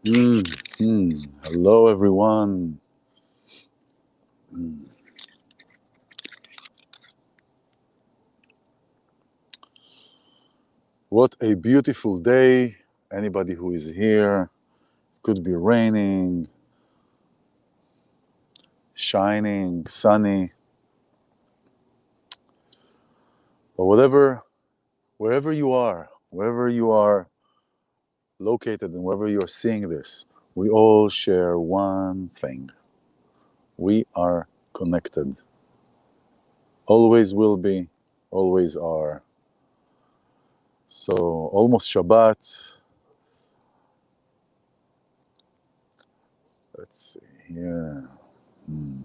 Hello, everyone. Mm. What a beautiful day. Anybody who is here, could be raining, shining, sunny, but wherever you are located and wherever you are seeing this, we all share one thing. We are connected. Always will be, always are. So, almost Shabbat. Let's see here. Mm.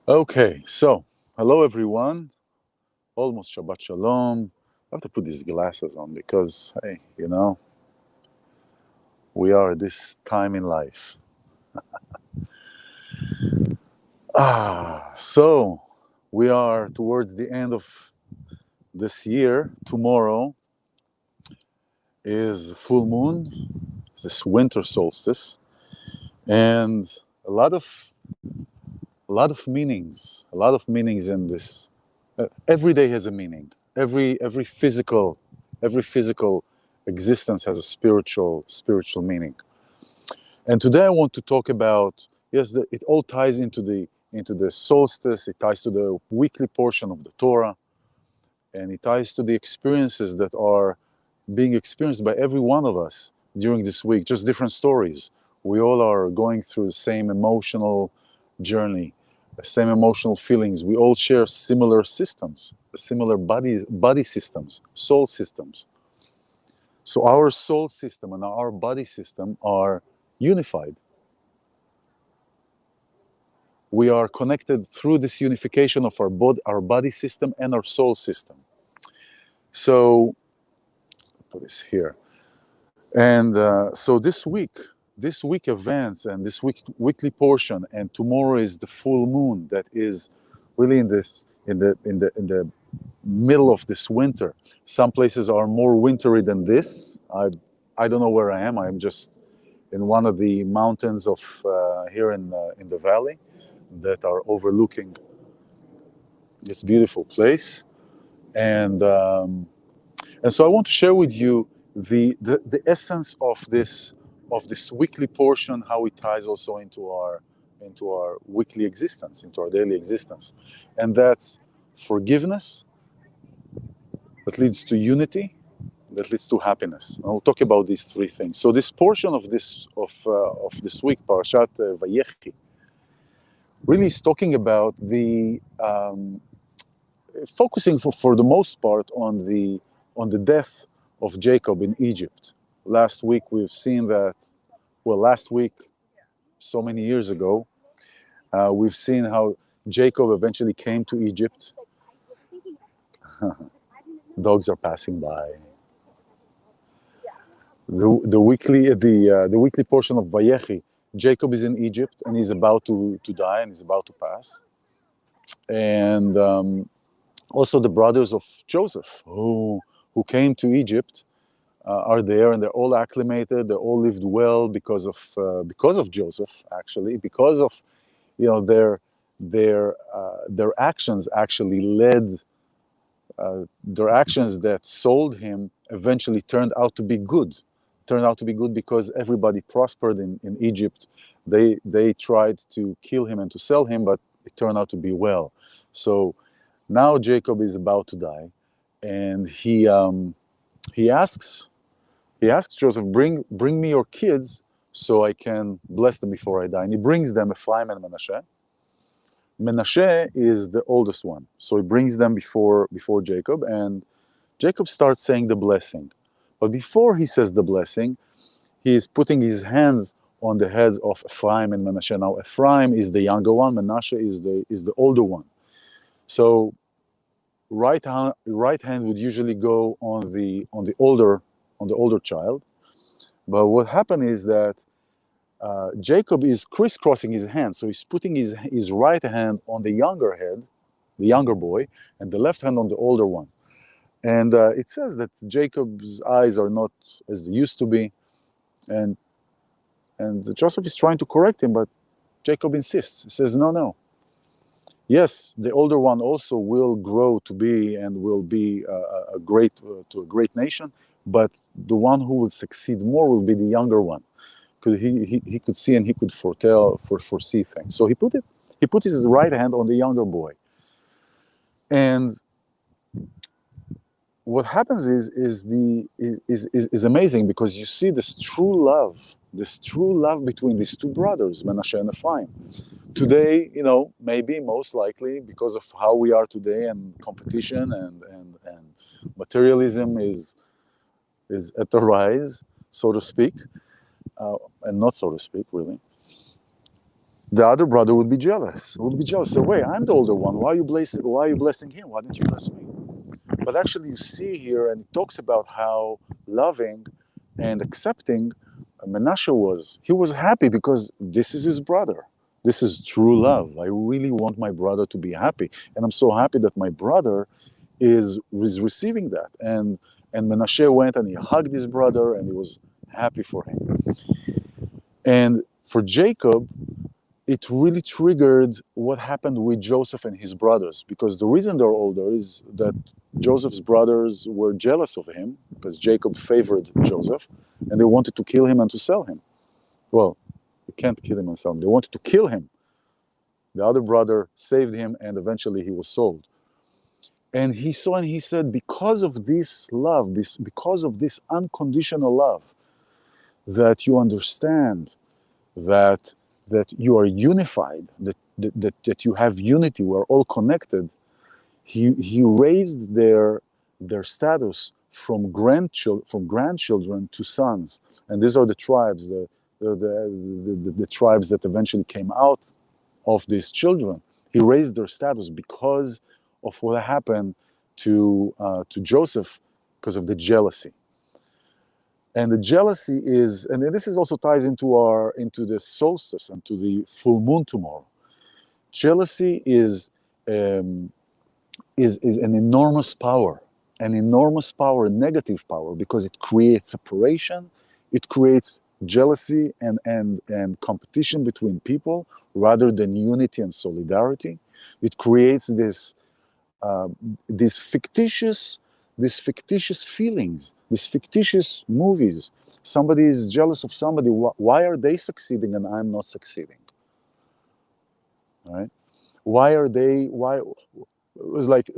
Okay, so hello everyone. Almost Shabbat Shalom. I have to put these glasses on because, hey, we are at this time in life. So we are towards the end of this year. Tomorrow is full moon, this winter solstice, and a lot of meanings in this. Every day has a meaning. Every physical existence has a spiritual meaning. And today I want to talk about, yes, it all ties into the solstice. It ties to the weekly portion of the Torah, and it ties to the experiences that are being experienced by every one of us during this week. Just different stories. We all are going through the same emotional journey, the same emotional feelings. We all share similar systems, similar body systems, soul systems. So our soul system and our body system are unified. We are connected through this unification of our body system and our soul system. So, put this here. And so this week events and this weekly portion, and tomorrow is the full moon that is really in the middle of this winter. Some places are more wintry than this. I don't know where I am. I'm just in one of the mountains of here in the valley that are overlooking this beautiful place, and so I want to share with you the essence of this weekly portion, how it ties also into our weekly existence, into our daily existence, and that's forgiveness that leads to unity, that leads to happiness. And we'll talk about these three things. So this portion of this week, Parashat Vayechi, really is talking about the focusing for the most part on the death of Jacob in Egypt. Last week we've seen that. Well, last week, so many years ago, we've seen how Jacob eventually came to Egypt. Dogs are passing by. The weekly portion of Vayechi, Jacob is in Egypt and he's about to die and he's about to pass. And also the brothers of Joseph who came to Egypt are there, and they're all acclimated. They all lived well because of Joseph, actually, because of their actions actually led. Their actions that sold him eventually turned out to be good. Turned out to be good because everybody prospered in Egypt. They tried to kill him and to sell him, but it turned out to be well. So now Jacob is about to die, and he asks Joseph, bring me your kids so I can bless them before I die. And he brings them Ephraim and Menashe. Menashe is the oldest one, so he brings them before Jacob, and Jacob starts saying the blessing. But before he says the blessing, he is putting his hands on the heads of Ephraim and Menashe. Now Ephraim is the younger one, Menashe is the older one. So right hand would usually go on the older child. But what happened is that Jacob is crisscrossing his hand, so he's putting his right hand on the younger head, the younger boy, and the left hand on the older one. And it says that Jacob's eyes are not as they used to be, and Joseph is trying to correct him, but Jacob insists. He says, no, no. Yes, the older one also will grow to be and will be a great to a great nation, but the one who will succeed more will be the younger one, because he could see and he could foresee things. So he put his right hand on the younger boy, and what happens is amazing, because you see this true love between these two brothers, Menashe and Ephraim. Today, maybe most likely because of how we are today, and competition and materialism is at the rise, so to speak, and not so to speak, really. The other brother would be jealous. Say, wait, I'm the older one. Why are you blessing him? Why didn't you bless me? But actually, you see here, and it talks about how loving and accepting Menashe was. He was happy because this is his brother. This is true love. I really want my brother to be happy, and I'm so happy that my brother is receiving that. And Menashe went and he hugged his brother, and he was happy for him. And for Jacob, it really triggered what happened with Joseph and his brothers, because the reason they're older is that Joseph's brothers were jealous of him because Jacob favored Joseph, and they wanted to kill him and to sell him. Well, you can't kill him and sell him. They wanted to kill him. The other brother saved him, and eventually he was sold. And he saw and he said, because of this love, because of this unconditional love, that you understand that you are unified, that you have unity, we're all connected. He raised their status from grandchildren to sons, and these are the tribes, the tribes that eventually came out of these children. He raised their status because of what happened to Joseph, because of the jealousy. And the jealousy is, and this is also ties into the solstice and to the full moon tomorrow. Jealousy is an enormous power, a negative power, because it creates separation, it creates jealousy and competition between people rather than unity and solidarity. It creates these fictitious feelings, these fictitious movies. Somebody is jealous of somebody. Why are they succeeding and I'm not succeeding? Right? It was like,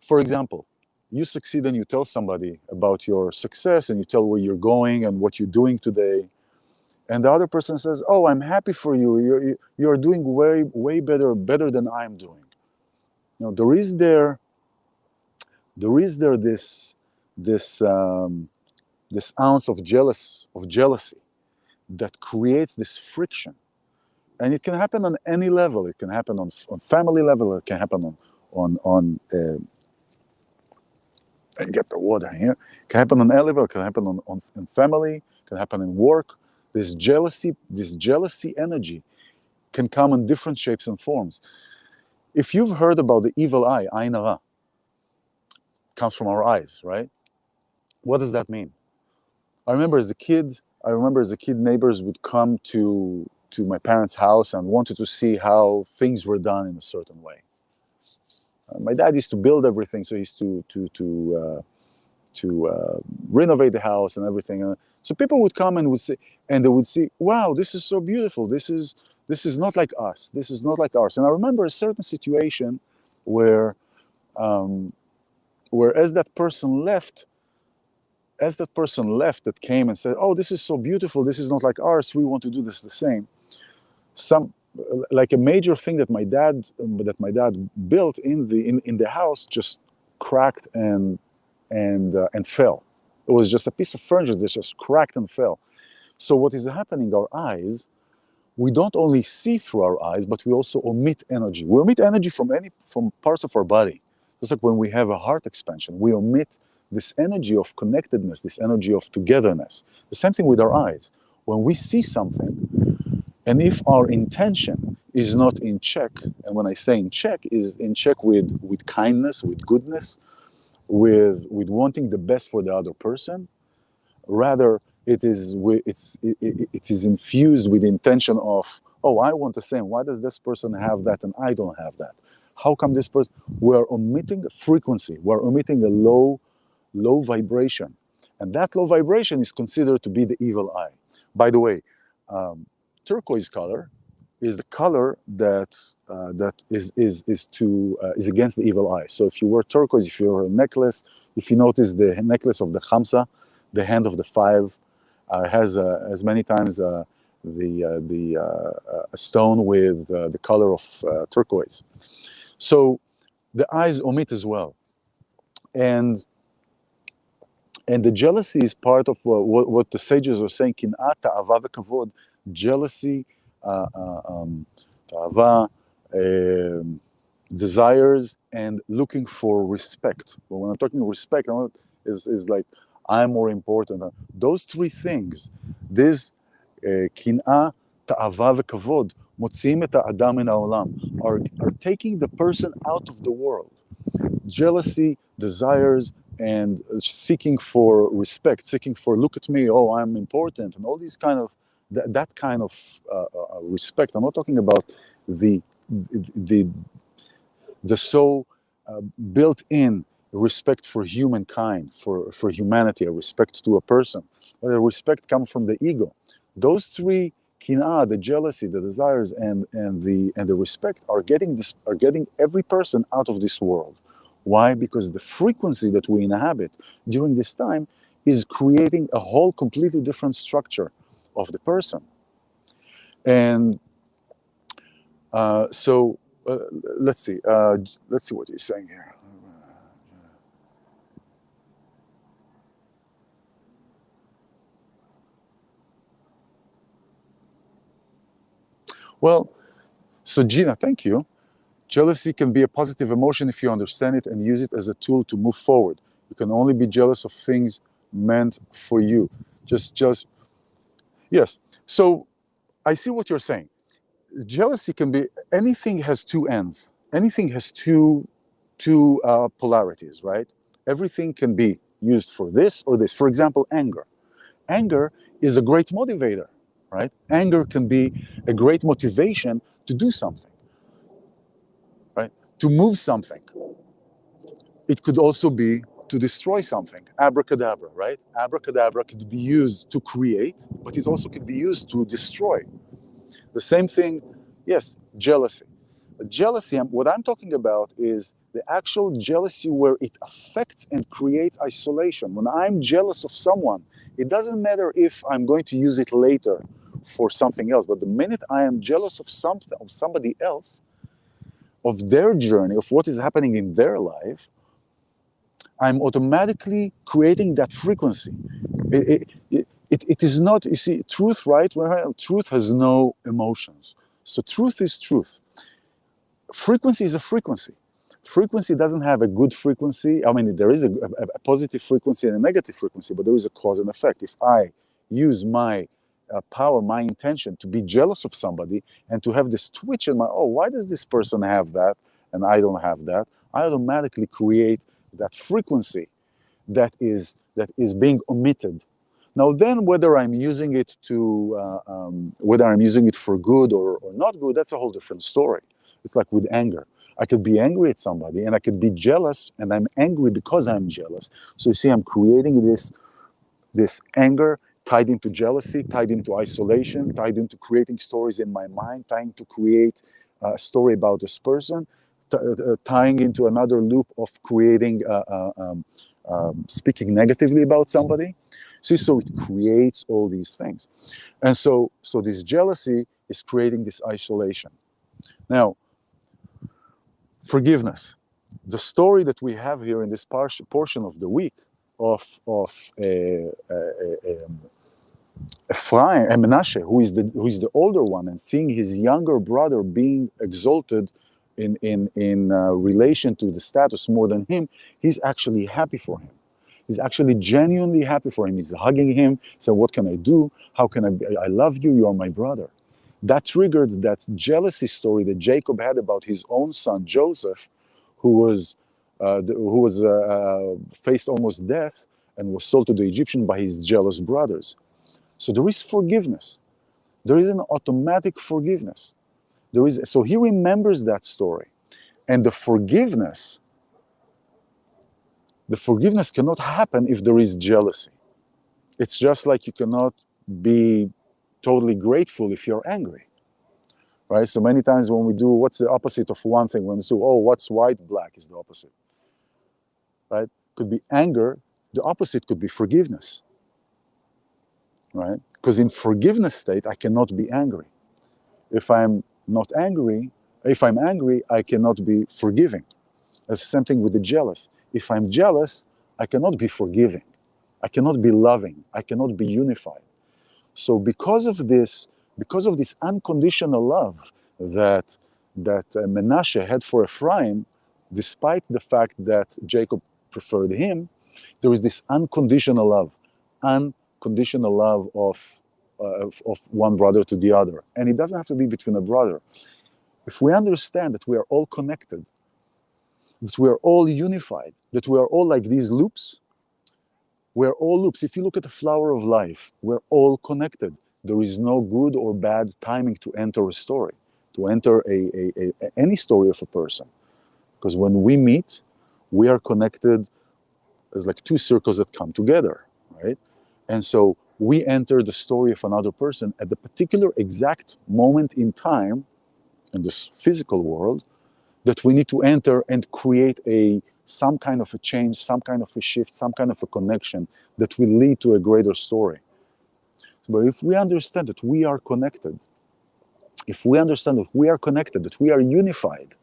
for example, you succeed and you tell somebody about your success and you tell where you're going and what you're doing today. And the other person says, oh, I'm happy for you. You're doing way better than I'm doing. There is this ounce of jealousy that creates this friction, and it can happen on any level. It can happen on family level. It can happen on get the water here. It can happen on any level. It can happen on family. It can happen in work. This jealousy energy can come in different shapes and forms. If you've heard about the evil eye, Ayin Hara, comes from our eyes, right? What does that mean? I remember as a kid, neighbors would come to my parents' house and wanted to see how things were done in a certain way. My dad used to build everything, so he used to renovate the house and everything. So people would come and they would see, wow, this is so beautiful. This is not like us. This is not like ours. And I remember a certain situation where as that person left, that came and said, oh, this is so beautiful, this is not like ours, we want to do this the same. Like a major thing that my dad built in the house just cracked and fell. It was just a piece of furniture that just cracked and fell. So what is happening, our eyes, we don't only see through our eyes, but we also emit energy. We emit energy from parts of our body. Just like when we have a heart expansion, we emit this energy of connectedness, this energy of togetherness. The same thing with our eyes. When we see something, And if our intention is not in check, and when I say in check, is in check with kindness, with goodness, with wanting the best for the other person, rather it is infused with the intention of, oh, I want the same. Why does this person have that and I don't have that? How come this person? We're omitting a frequency. We're omitting a low vibration, and that low vibration is considered to be the evil eye. By the way, turquoise color is the color that is against the evil eye. So if you wear turquoise, if you wear a necklace, if you notice the necklace of the Khamsa, the hand of the five, has as many times a stone with the color of turquoise. So the eyes omit as well, and the jealousy is part of what the sages are saying. Kin'at, ta'ava, v'kavod, jealousy, ta'ava, desires, and looking for respect. But when I'm talking respect, is like I'm more important. Those three things, this kin'ah, ta'ava, v'kavod, motzi'im et ha'adam min ha'olam, are taking the person out of the world. Jealousy, desires, and seeking for respect, seeking for, look at me, oh, I'm important, and all these kind of, that kind of respect. I'm not talking about the so built-in respect for humankind, for humanity, a respect to a person. But the respect comes from the ego. Those three, kin'ah, the jealousy, the desires, and the respect, are getting every person out of this world. Why? Because the frequency that we inhabit during this time is creating a whole completely different structure of the person. And so let's see what you're saying here. Well, so Gina, thank you. Jealousy can be a positive emotion if you understand it and use it as a tool to move forward. You can only be jealous of things meant for you. Just yes. So I see what you're saying. Jealousy can be, anything has two ends. Anything has two polarities, right? Everything can be used for this or this. For example, anger. Anger is a great motivator, right? Anger can be a great motivation to do something, right? To move something. It could also be to destroy something. Abracadabra, right? Abracadabra could be used to create, but it also could be used to destroy. The same thing, yes, jealousy. Jealousy, what I'm talking about is the actual jealousy where it affects and creates isolation. When I'm jealous of someone, it doesn't matter if I'm going to use it later for something else, but the minute I am jealous of something, of somebody else, of their journey, of what is happening in their life, I'm automatically creating that frequency. It is not, you see, truth, right? Truth has no emotions. So truth is truth. Frequency is a frequency. Frequency doesn't have a good frequency. I mean, there is a positive frequency and a negative frequency, but there is a cause and effect. If I use my power, my intention to be jealous of somebody and to have this twitch in my, oh, why does this person have that and I don't have that? I automatically create that frequency that is being omitted. Now then, whether I'm using it for good or not good, that's a whole different story. It's like with anger. I could be angry at somebody and I could be jealous, and I'm angry because I'm jealous. So you see, I'm creating this anger tied into jealousy, tied into isolation, tied into creating stories in my mind, trying to create a story about this person, tying into another loop of creating, speaking negatively about somebody. See, so it creates all these things. And so this jealousy is creating this isolation. Now, forgiveness. The story that we have here in this portion of the week of Ephraim and Menashe, who is the older one, and seeing his younger brother being exalted in relation to the status more than him, he's actually happy for him. He's actually genuinely happy for him. He's hugging him, saying, what can I do? How can I love you? You are my brother. That triggered that jealousy story that Jacob had about his own son Joseph, who was faced almost death and was sold to the Egyptian by his jealous brothers. So there is forgiveness. There is an automatic forgiveness. So he remembers that story, and the forgiveness cannot happen if there is jealousy. It's just like you cannot be totally grateful if you're angry, right? So many times when we do, what's the opposite of one thing? When we do, oh, what's white? Black is the opposite, right? Could be anger. The opposite could be forgiveness, right? Because in forgiveness state, I cannot be angry. If I'm angry, I cannot be forgiving. It's the same thing with the jealous. If I'm jealous, I cannot be forgiving. I cannot be loving. I cannot be unified. So because of this unconditional love that Menashe had for Ephraim, despite the fact that Jacob preferred him, there is this unconditional love of one brother to the other. And it doesn't have to be between a brother. If we understand that we are all connected, that we are all unified, that we are all like these loops, we're all loops. If you look at the flower of life, we're all connected. There is no good or bad timing to enter a story, to enter any story of a person. Because when we meet, we are connected as like two circles that come together, right? And so we enter the story of another person at the particular exact moment in time in this physical world that we need to enter and create some kind of a change, some kind of a shift, some kind of a connection that will lead to a greater story. But if we understand that we are connected, that we are unified,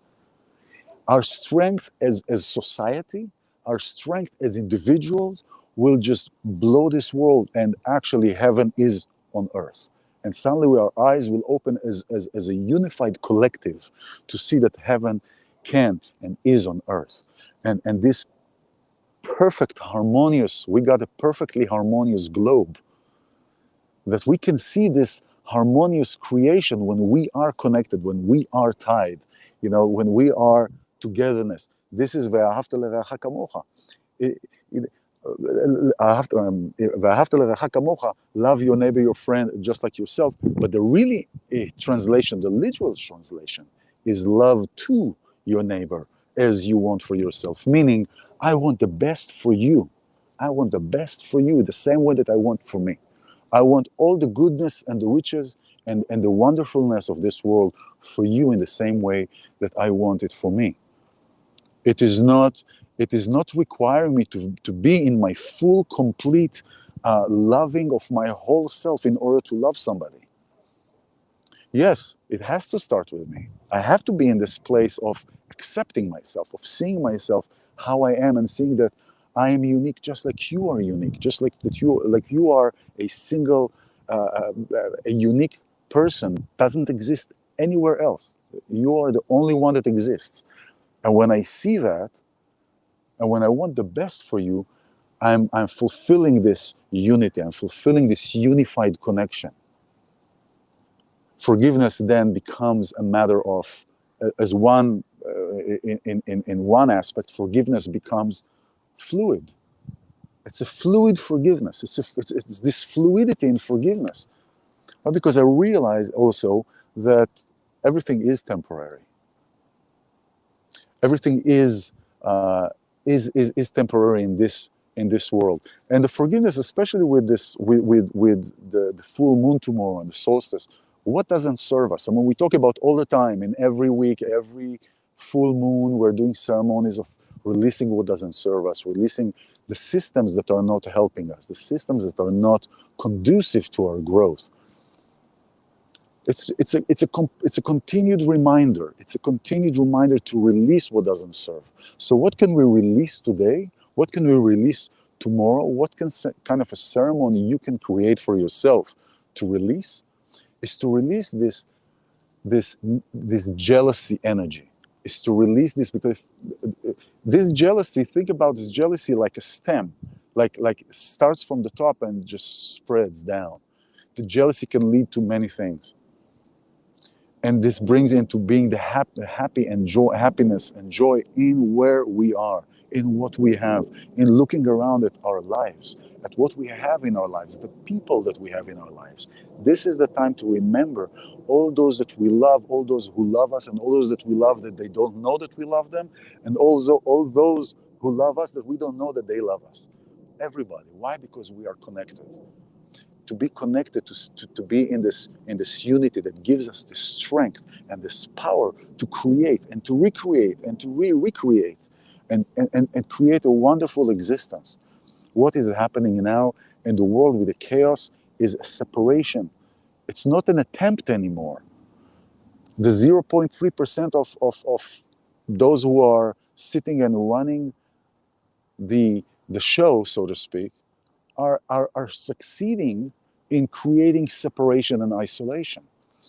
our strength as society, our strength as individuals will just blow this world, and actually heaven is on earth. And suddenly our eyes will open as a unified collective to see that heaven can and is on earth. And this we got a perfectly harmonious globe, that we can see this harmonious creation when we are connected, when we are tied, when we are togetherness. This is ve'ahavta l'reacha kamocha. Ve'ahavta l'reacha kamocha, love your neighbor, your friend, just like yourself. But the really translation, the literal translation, is love to your neighbor as you want for yourself. Meaning, I want the best for you. I want the best for you the same way that I want for me. I want all the goodness and the riches and the wonderfulness of this world for you in the same way that I want it for me. It is not requiring me to be in my full, complete loving of my whole self in order to love somebody. Yes, it has to start with me. I have to be in this place of accepting myself, of seeing myself how I am, and seeing that I am unique just like you are unique, just like you are a single, a unique person, doesn't exist anywhere else. You are the only one that exists. And when I see that, and when I want the best for you, I'm fulfilling this unity, I'm fulfilling this unified connection. Forgiveness then becomes a matter of, as one, in one aspect, forgiveness becomes fluid. It's a fluid forgiveness. It's this fluidity in forgiveness. But because I realize also that everything is temporary. Everything is temporary in this world. And the forgiveness, especially with the full moon tomorrow and the solstice, what doesn't serve us? I mean, we talk about all the time, in every week, every full moon, we're doing ceremonies of releasing what doesn't serve us, releasing the systems that are not helping us, the systems that are not conducive to our growth. It's a continued reminder. It's a continued reminder to release what doesn't serve. So what can we release today? What can we release tomorrow? What kind of a ceremony you can create for yourself to release? Is to release this jealousy energy. Is to release this, because this jealousy, think about this jealousy like a stem, like starts from the top and just spreads down. The jealousy can lead to many things. And this brings into being the happy and joy, happiness and joy in where we are, in what we have, in looking around at our lives, at what we have in our lives, the people that we have in our lives. This is the time to remember all those that we love, all those who love us, and all those that we love that they don't know that we love them, and also all those who love us that we don't know that they love us. Everybody. Why? Because we are connected. To be connected, to be in this unity that gives us this strength and this power to create and to recreate and to recreate and create a wonderful existence. What is happening now in the world with the chaos is a separation. It's not an attempt anymore. The 0.3% of those who are sitting and running the show, so to speak, are succeeding in creating separation and isolation,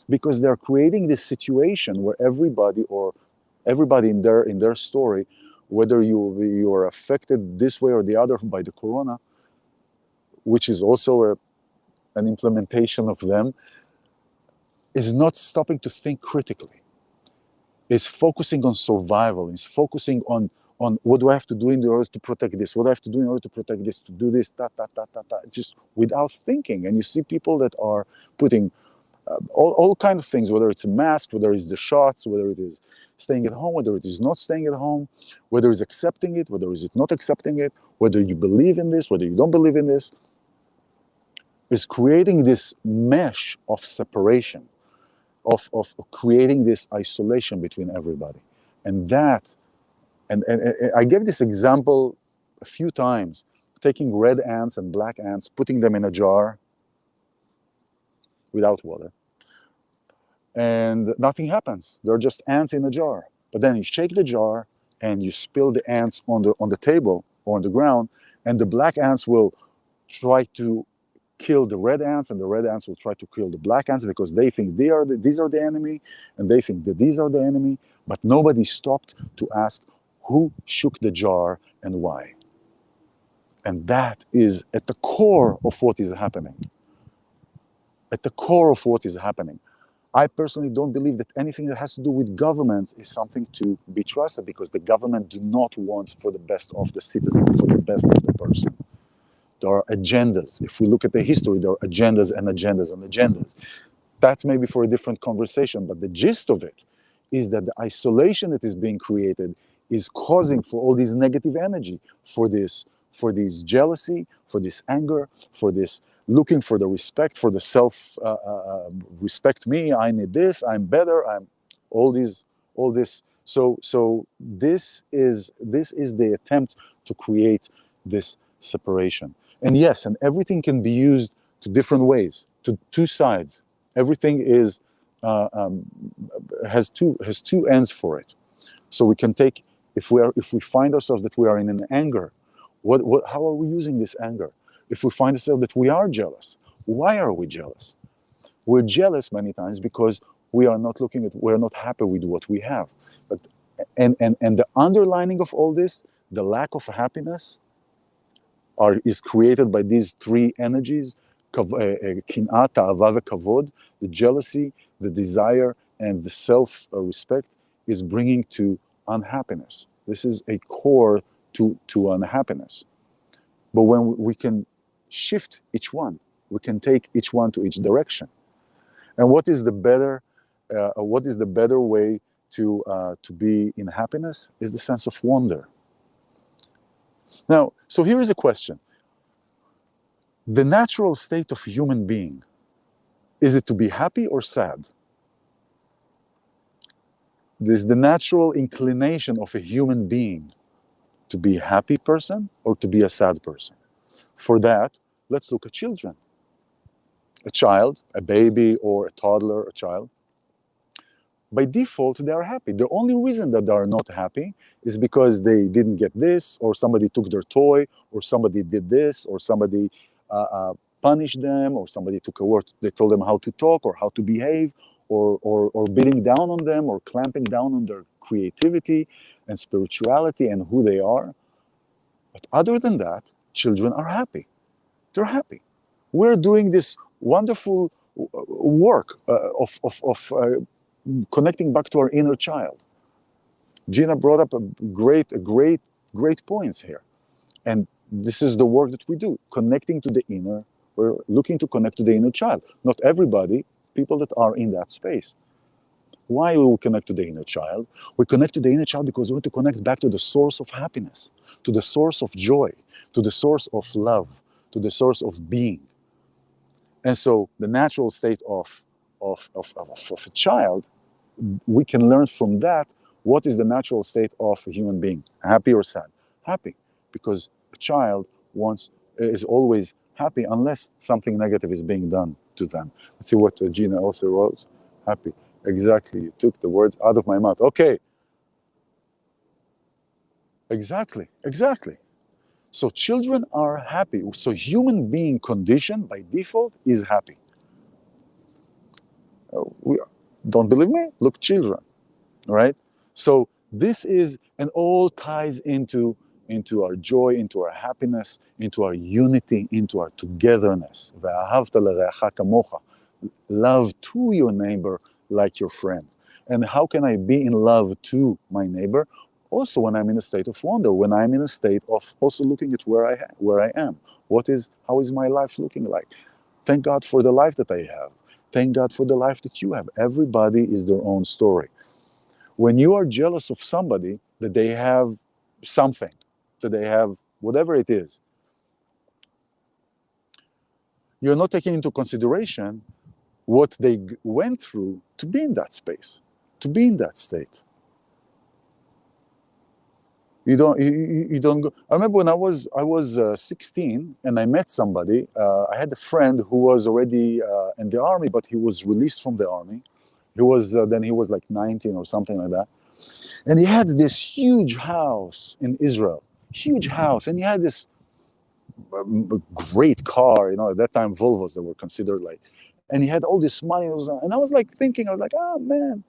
because they're creating this situation where everybody in their story, whether you are affected this way or the other by the corona, which is also an implementation of them, is not stopping to think critically, is focusing on survival, is focusing on what do I have to do in order to protect this? What do I have to do in order to protect this? To do this, It's just without thinking. And you see people that are putting all kinds of things, whether it's a mask, whether it's the shots, whether it is staying at home, whether it is not staying at home, whether it's accepting it, whether it's not accepting it, whether you believe in this, whether you don't believe in this, is creating this mesh of separation, of creating this isolation between everybody. And that, and I gave this example a few times, taking red ants and black ants, putting them in a jar without water, and nothing happens. They're just ants in a jar. But then you shake the jar and you spill the ants on the table or on the ground, and the black ants will try to kill the red ants, and the red ants will try to kill the black ants because they think these are the enemy, and they think that these are the enemy. But nobody stopped to ask who shook the jar and why. And that is at the core of what is happening. At the core of what is happening. I personally don't believe that anything that has to do with governments is something to be trusted, because the government do not want for the best of the citizen, for the best of the person. There are agendas. If we look at the history, there are agendas and agendas and agendas. That's maybe for a different conversation, but the gist of it is that the isolation that is being created is causing for all this negative energy, for this jealousy, for this anger, for this looking for the respect, for the self respect me, I need this, I'm better, I'm all this. So this is the attempt to create this separation. And yes, and everything can be used to different ways, to two sides. Everything is has two ends for it. So we can take, if we find ourselves that we are in an anger, how are we using this anger? If we find ourselves that we are jealous, why are we jealous? We're jealous many times because we're not happy with what we have. But and the underlining of all this, the lack of happiness, is created by these three energies: kin'at, ta'ava, kavod, the jealousy, the desire, and the self-respect, is bringing to unhappiness. This is a core to unhappiness. But when we can shift each one, we can take each one to each direction. And what is the better way to be in happiness is the sense of wonder. Now, so here is a question. The natural state of a human being, is it to be happy or sad? Is the natural inclination of a human being to be a happy person or to be a sad person? For that, let's look at children. A child, a baby or a toddler, a child, by default, they are happy. The only reason that they are not happy is because they didn't get this, or somebody took their toy, or somebody did this, or somebody punished them, or somebody took a word, they told them how to talk or how to behave, or beating down on them, or clamping down on their creativity and spirituality and who they are. But other than that, children are happy. They're happy. We're doing this wonderful work of connecting back to our inner child. Gina brought up a great points here. And this is the work that we do, connecting to the inner. We're looking to connect to the inner child. Not everybody, people that are in that space. Why we connect to the inner child? We connect to the inner child because we want to connect back to the source of happiness, to the source of joy, to the source of love, to the source of being. And so the natural state of a child, we can learn from that what is the natural state of a human being, happy or sad. Happy, because a child is always happy unless something negative is being done to them. Let's see what Gina also wrote. Happy. Exactly. You took the words out of my mouth. Okay. Exactly. So children are happy. So human being condition by default is happy. Don't believe me? Look, children, right? So this is, and all ties into our joy, into our happiness, into our unity, into our togetherness. Love to your neighbor like your friend. And how can I be in love to my neighbor? Also when I'm in a state of wonder, when I'm in a state of also looking at where I am. How is my life looking like? Thank God for the life that I have. Thank God for the life that you have. Everybody is their own story. When you are jealous of somebody, that they have something, that they have whatever it is, you're not taking into consideration what they went through to be in that space, to be in that state. You don't go. I remember when I was 16 and I met somebody. I had a friend who was already in the army, but he was released from the army. He was like 19 or something like that, and he had this huge house in Israel, huge house, and he had this great car. At that time Volvos that were considered like, and he had all this money. And I was like thinking, I was like, oh man,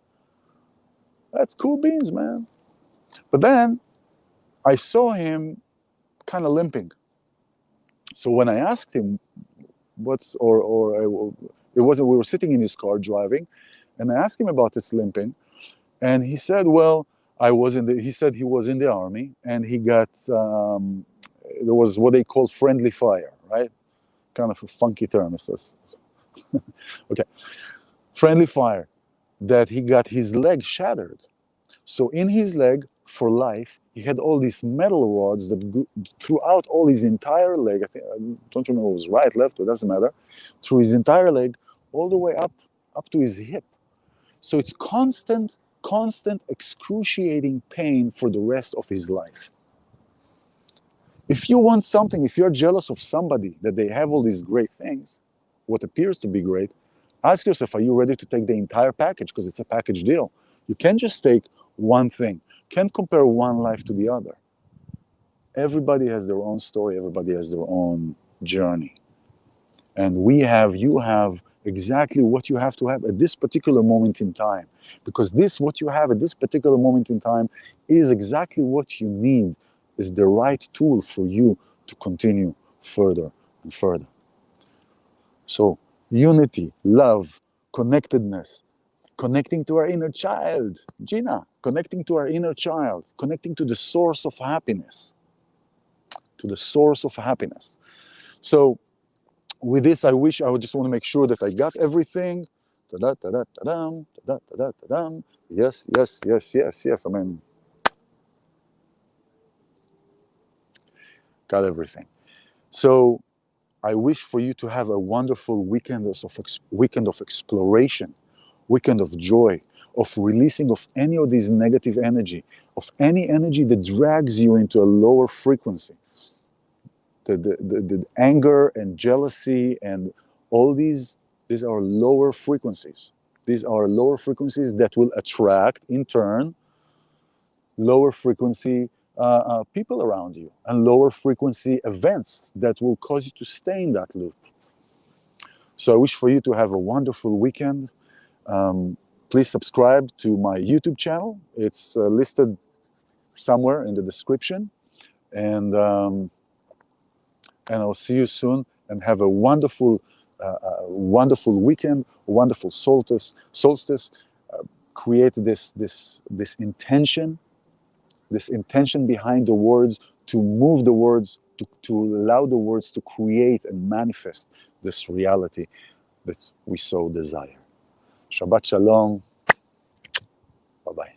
that's cool beans, man. But then I saw him kind of limping. So when I asked him it wasn't, we were sitting in his car driving, and I asked him about his limping, and he said, well, he said he was in the army, and he got, there was what they call friendly fire, right? Kind of a funky term, it says. Okay. Friendly fire, that he got his leg shattered. So in his leg, for life, he had all these metal rods that throughout all his entire leg, I don't remember if it was right, left, it doesn't matter, through his entire leg, all the way up to his hip. So it's constant excruciating pain for the rest of his life. If you want something, if you're jealous of somebody that they have all these great things, what appears to be great, ask yourself, are you ready to take the entire package? Because it's a package deal. You can't just take one thing. Can't compare one life to the other. Everybody has their own story. Everybody has their own journey. And you have exactly what you have to have at this particular moment in time. Because what you have at this particular moment in time is exactly what you need, is the right tool for you to continue further and further. So unity, love, connectedness, connecting to our inner child. Gina, connecting to our inner child, connecting to the source of happiness. To the source of happiness. So with this, I would just want to make sure that I got everything. Yes. I mean, got everything. So I wish for you to have a wonderful weekend of exploration, weekend of joy, of releasing of any of these negative energy, of any energy that drags you into a lower frequency. The anger and jealousy and all these are lower frequencies. These are lower frequencies that will attract, in turn, lower frequency people around you and lower frequency events that will cause you to stay in that loop. So I wish for you to have a wonderful weekend. Please subscribe to my YouTube channel. It's listed somewhere in the description. And I'll see you soon, and have a wonderful weekend, a wonderful solstice. create this intention behind the words, to move the words, to allow the words to create and manifest this reality that we so desire. Shabbat Shalom. Bye-bye.